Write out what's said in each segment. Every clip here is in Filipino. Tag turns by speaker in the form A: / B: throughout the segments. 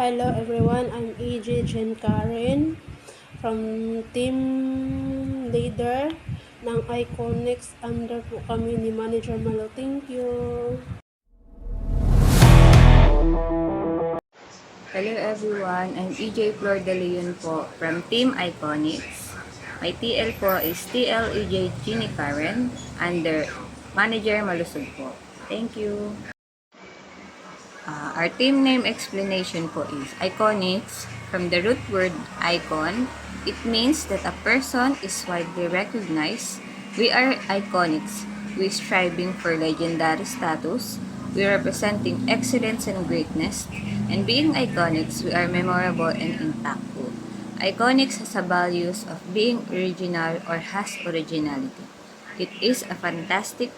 A: Hello everyone, I'm EJ Jen Karen from team leader ng Iconics. Under po kami ni Manager Malo. Thank you.
B: Hello everyone, I'm EJ Flor de Leon po from Team Iconics. My TL po is TL EJ Ginny Karen under Manager Malusog po. Thank you. Our team name explanation po is Iconics. From the root word icon, it means that a person is widely recognized. We are iconics. We striving for legendary status. We representing excellence and greatness. And being iconics, we are memorable and impactful. Iconics has a values of being original or has originality. It is a fantastic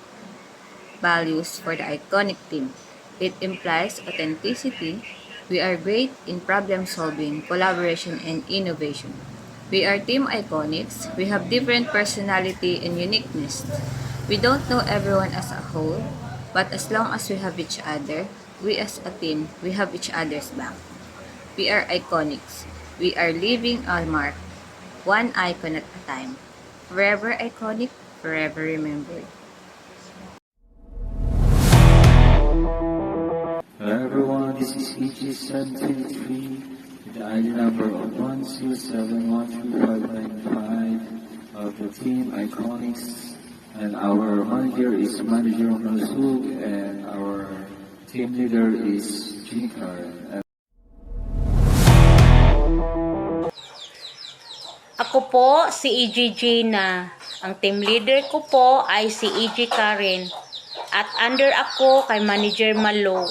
B: values for the iconic team. It implies authenticity. We are great in problem solving, collaboration, and innovation. We are Team Iconics. We have different personality and uniqueness. We don't know everyone as a whole, but as long as we have each other, we as a team, we have each other's back. We are Iconics. We are leaving our mark, one icon at a time. Forever iconic, forever remembered.
C: Hello everyone, this is EG723 with the ID number of 107135595 of the team Iconics, and our manager is Manager Malusug and our team leader is Ginny Karen.
D: Ako po si EG Gina. Ang team leader ko po ay si EG Karen. At under ako kay Manager Malo.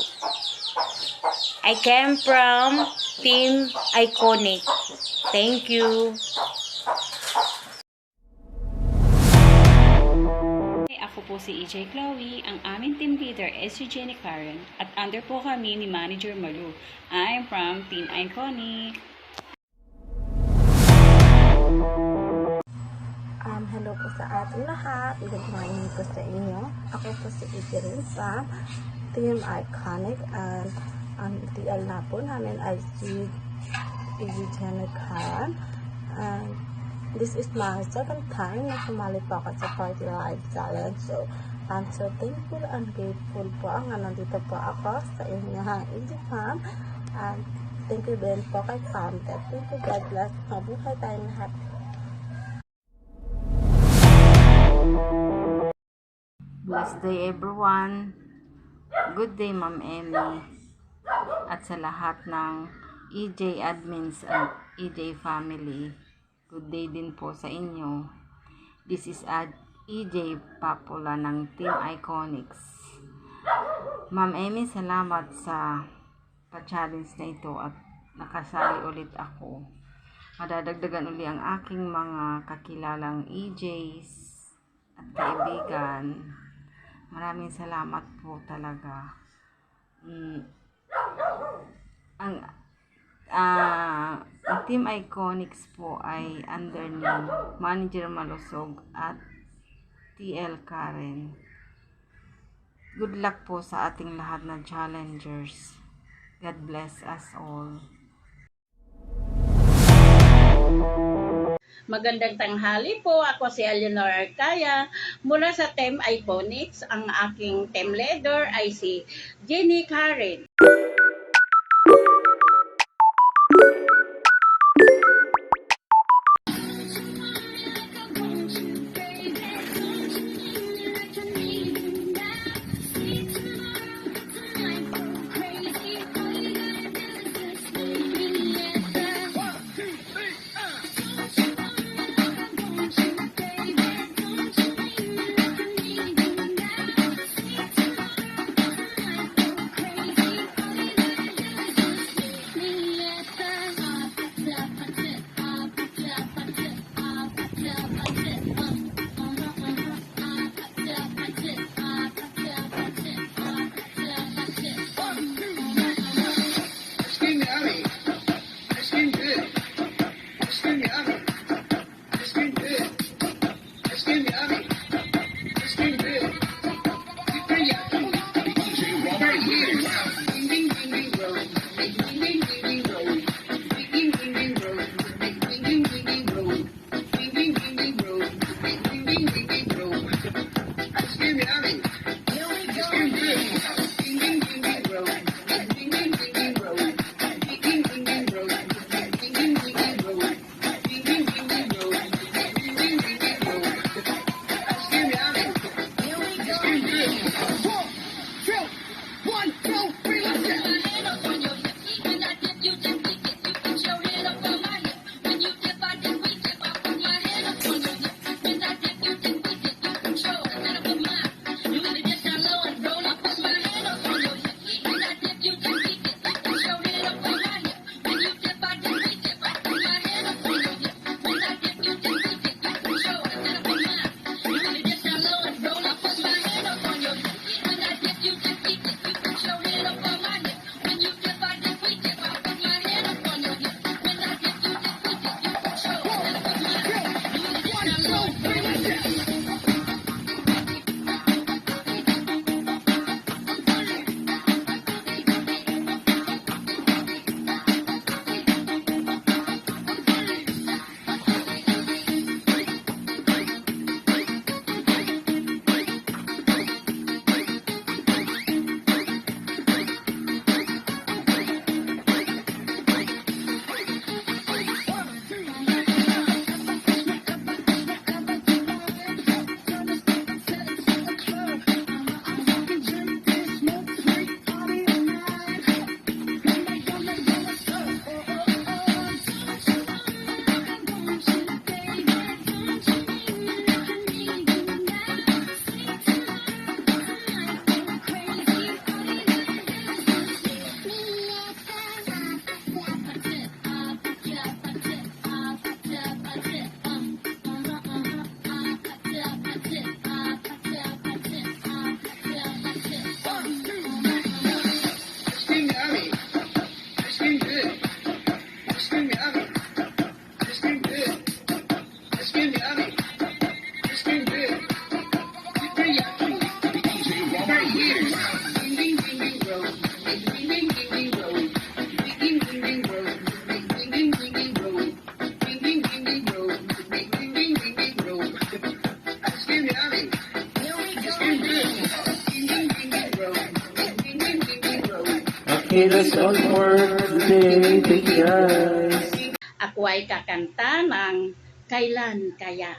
D: I came from Team Iconic. Thank you.
E: Ako po si EJ Chloe. Ang aming team leader is si Jenny Karen. At under po kami ni Manager Malu. I'm from Team Iconic.
F: Hello po sa ating lahat. Good morning po sa inyo. Ako po si Ikirin sa Team Iconic and ang TL na po namin ay si Jenny Karen. And this is my second time na sumali po ako sa Party Live Challenge. So, I'm so thankful and grateful po nga nandito po ako sa inyong Fam. And thank you din po kay Fam. Thank you, God bless. Mabuhay tayong lahat.
B: Blessed day everyone. Good day Ma'am Emmy. At sa lahat ng EJ admins and EJ family. Good day din po sa inyo. This is EJ Papula ng Team Iconics. Ma'am Emmy, salamat sa pa-challenge na ito at nakasali ulit ako. Madadagdagan uli ang aking mga kakilalang EJs at kaibigan. Maraming salamat po talaga. Ang Team Iconics po ay under ni Manager Malusog at TL Karen. Good luck po sa ating lahat na challengers. God bless us all.
G: Magandang tanghali po. Ako si Eleanor Arcaya mula sa Team Iconics. Ang aking team leader ay si Ginny Karen.
C: Okay, that's all for today. Thank you guys.
G: Ako ay kakanta ng Kailan Kaya.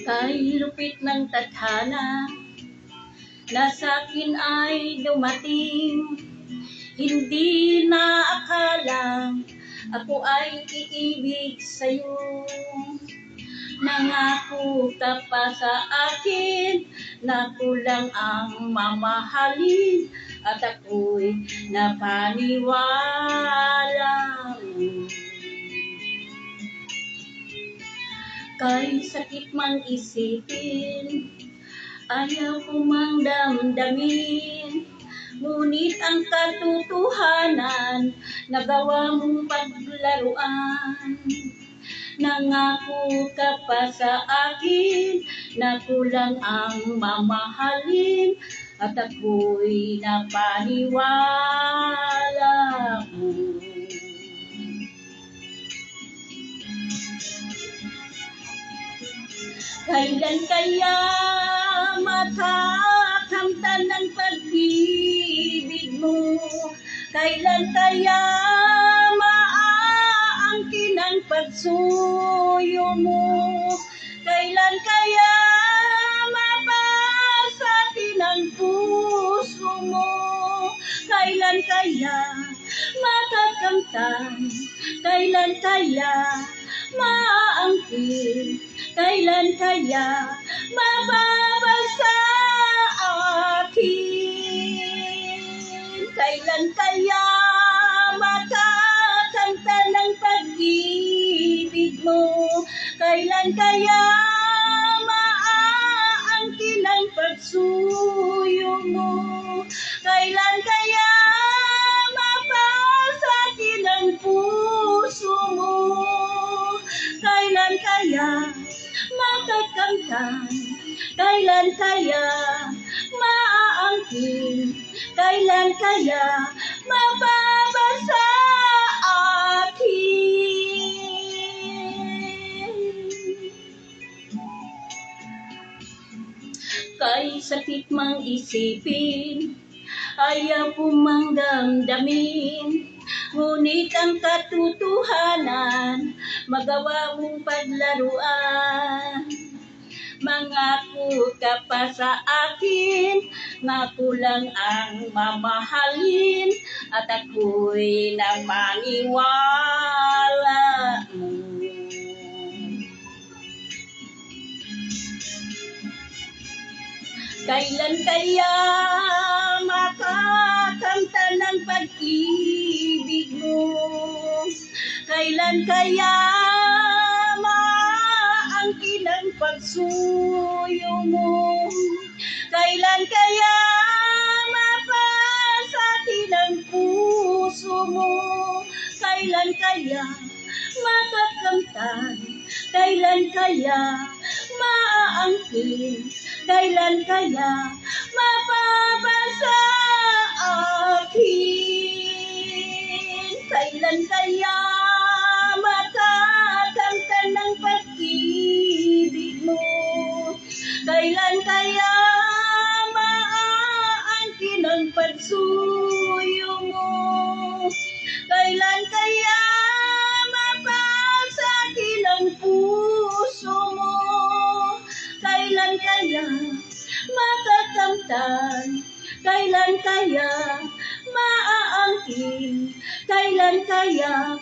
G: Kay lupit ng tadhana na sa'kin ay dumating, hindi na akalang ako ay iibig sa'yo. Nangako ka pa sa akin na kulang ang mamahalin, at ako'y napaniwala. Kay sakit mang isipin, ayaw ko mang damdamin, ngunit ang katotohanan, nagawa mong paglaruan. Nangako ka pa sa akin na kulang ang mamahalin, at ako'y napaniwala. Kailan kaya makakamtan ng pag-ibig mo? Kailan kaya maaangkin ang pagsuyo mo? Kailan kaya mapasakin ang puso mo? Kailan kaya makakamtan? Kailan kaya maaangkin? Kailan kaya mababasa akin? Kailan kaya makakanta ng pag-ibig mo? Kailan kaya maaangkin ang pagsuyo mo? Kailan kaya mapasakin ang puso mo? Kailan kaya makakamtan? Kailan kaya maaangkin? Kailan kaya mababasa akin? Kay sakit mang isipin, ayaw ko mang damdamin, ngunit ang katotohanan, magawa mong paglaruan. Mangako ka pa sa akin na kulang ang mamahalin, at ako'y namaniwala. Kailan kaya makakanta ng pag-ibig mo? Kailan kaya maangkin ang pagsuyo mo? Kailan kaya mapasakin ang puso mo? Kailan kaya makakamtan? Kailan kaya maaangkin? Kailan kaya mapapasa akin? Kailan kaya makakamtan ng pag-ibig mo? Kailan kaya maaangkin ang pagsuyo mo? Kailan kaya mapasakin ang puso mo? Kailan kaya makakamtan? Kailan kaya maaangkin? Kailan kaya